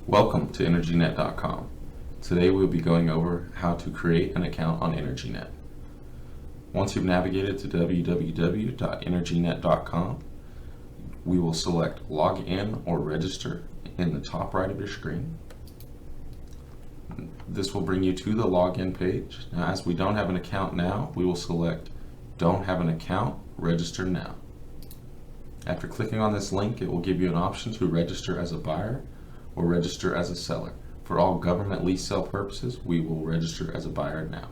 Welcome to EnergyNet.com. Today we'll be going over how to create an account on EnergyNet. Once you've navigated to www.energynet.com, we will select Log In or Register in the top right of your screen. This will bring you to the login page. Now, as we don't have an account now, we will select Don't Have an Account, Register Now. After clicking on this link, it will give you an option to register as a buyer or register as a seller. For all government lease sale purposes, we will register as a buyer now.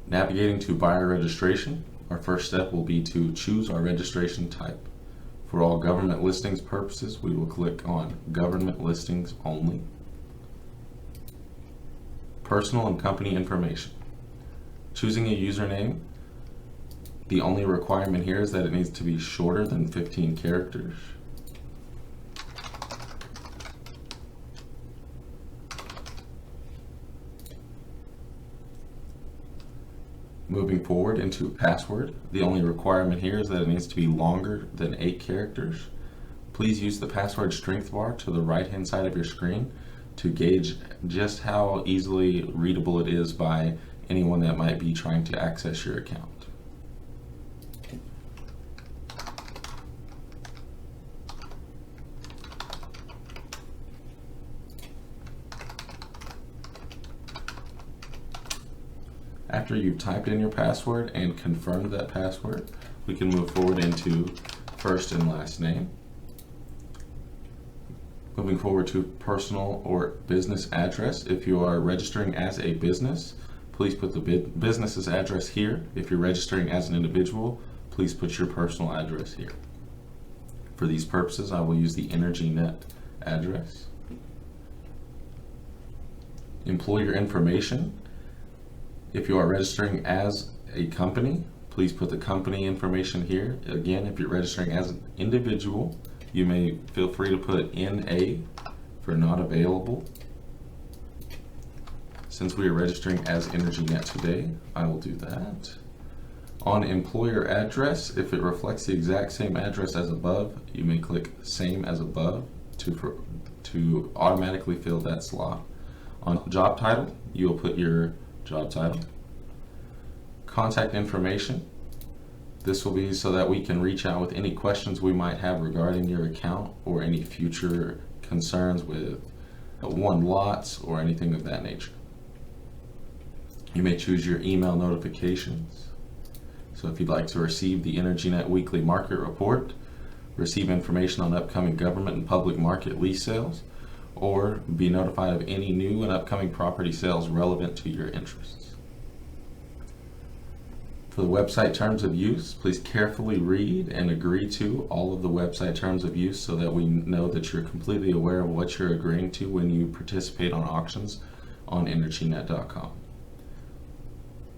Navigating to buyer registration, our first step will be to choose our registration type. For all government listings purposes, we will click on Government Listings Only. Personal and company information. Choosing a username, the only requirement here is that it needs to be shorter than 15 characters. Moving forward into password, the only requirement here is that it needs to be longer than 8 characters. Please use the password strength bar to the right hand side of your screen to gauge just how easily readable it is by anyone that might be trying to access your account. After you've typed in your password and confirmed that password, we can move forward into first and last name. Moving forward to personal or business address. If you are registering as a business, please put the business's address here. If you're registering as an individual, please put your personal address here. For these purposes, I will use the EnergyNet address. Employer information. If you are registering as a company, please put the company information here. Again, if you're registering as an individual, you may feel free to put NA for not available. Since we are registering as EnergyNet today, I will do that. On employer address, if it reflects the exact same address as above, you may click Same as Above to automatically fill that slot. On job title, you will put your job title. Contact information. This will be so that we can reach out with any questions we might have regarding your account or any future concerns with won lots or anything of that nature. You may choose your email notifications. So if you'd like to receive the EnergyNet weekly market report, receive information on upcoming government and public market lease sales, or be notified of any new and upcoming property sales relevant to your interests. For the website terms of use, please carefully read and agree to all of the website terms of use so that we know that you're completely aware of what you're agreeing to when you participate on auctions on EnergyNet.com.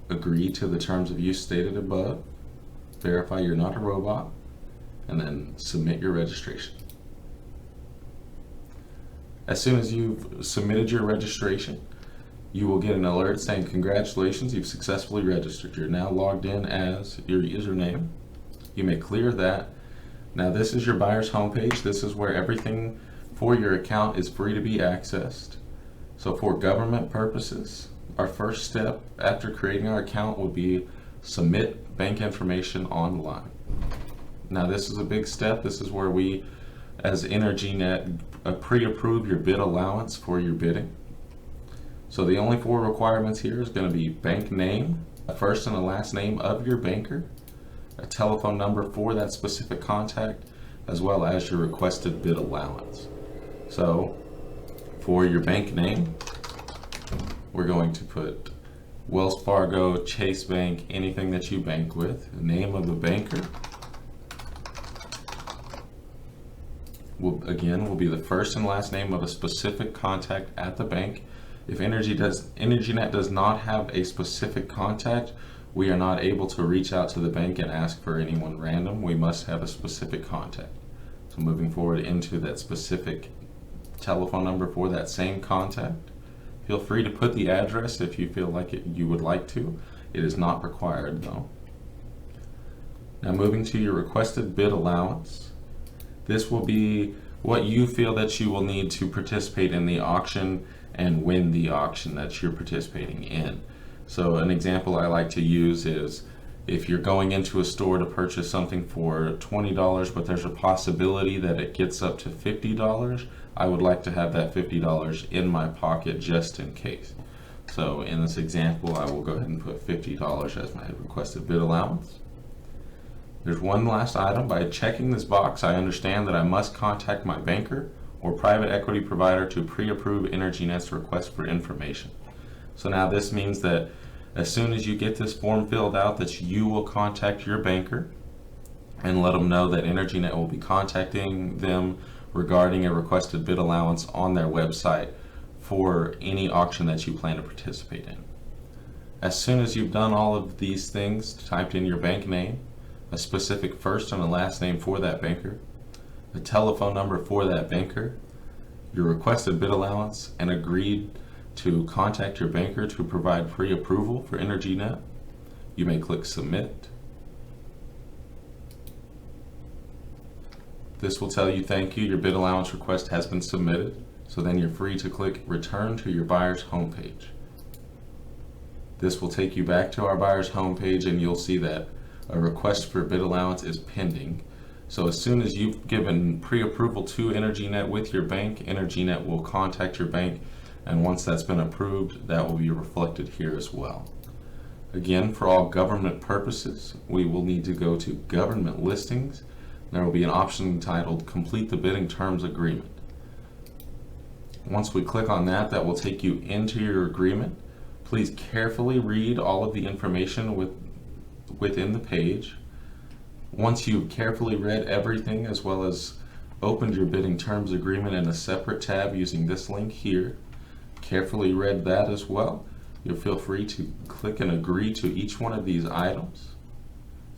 Agree to the terms of use stated above, verify you're not a robot, and then submit your registration. As soon as you've submitted your registration, you will get an alert saying, congratulations, you've successfully registered. You're now logged in as your username. You may clear that. Now this is your buyer's homepage. This is where everything for your account is free to be accessed. So for government purposes, our first step after creating our account would be submit bank information online. Now this is a big step. This is where we, as EnergyNet, pre-approve your bid allowance for your bidding. So the only 4 requirements here is going to be bank name, a first and a last name of your banker, a telephone number for that specific contact, as well as your requested bid allowance. So for your bank name, we're going to put Wells Fargo, Chase Bank, anything that you bank with, the name of the banker. Will be the first and last name of a specific contact at the bank. If EnergyNet does not have a specific contact, we are not able to reach out to the bank and ask for anyone random. We must have a specific contact. So moving forward into that specific telephone number for that same contact. Feel free to put the address if you feel like you would like to. It is not required though. Now moving to your requested bid allowance. This will be what you feel that you will need to participate in the auction and win the auction that you're participating in. So an example I like to use is if you're going into a store to purchase something for $20, but there's a possibility that it gets up to $50, I would like to have that $50 in my pocket just in case. So in this example, I will go ahead and put $50 as my requested bid allowance. There's one last item. By checking this box, I understand that I must contact my banker or private equity provider to pre-approve EnergyNet's request for information. So now this means that as soon as you get this form filled out, that you will contact your banker and let them know that EnergyNet will be contacting them regarding a requested bid allowance on their website for any auction that you plan to participate in. As soon as you've done all of these things, typed in your bank name, a specific first and a last name for that banker, a telephone number for that banker, your requested bid allowance, and agreed to contact your banker to provide pre-approval for EnergyNet, you may click Submit. This will tell you thank you, your bid allowance request has been submitted, so then you're free to click Return to your buyer's homepage. This will take you back to our buyer's homepage and you'll see that a request for bid allowance is pending. So as soon as you've given pre-approval to EnergyNet with your bank, EnergyNet will contact your bank, and once that's been approved, that will be reflected here as well. Again, for all government purposes, we will need to go to Government Listings. There will be an option entitled Complete the Bidding Terms Agreement. Once we click on that, that will take you into your agreement. Please carefully read all of the information within the page. Once you've carefully read everything, as well as opened your bidding terms agreement in a separate tab using this link here, carefully read that as well, you'll feel free to click and agree to each one of these items.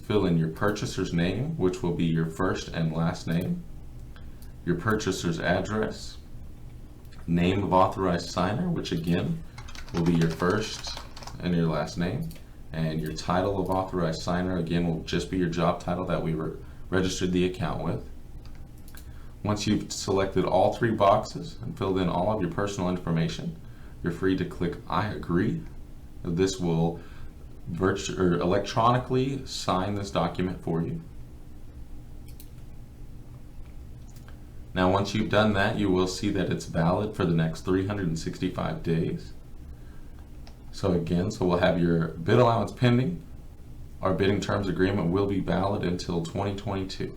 Fill in your purchaser's name, which will be your first and last name, your purchaser's address, name of authorized signer, which again will be your first and your last name, and your title of authorized signer again will just be your job title that we registered the account with. Once you've selected all three boxes and filled in all of your personal information, you're free to click I agree. This will electronically sign this document for you. Now once you've done that, you will see that it's valid for the next 365 days. So we'll have your bid allowance pending. Our bidding terms agreement will be valid until 2022.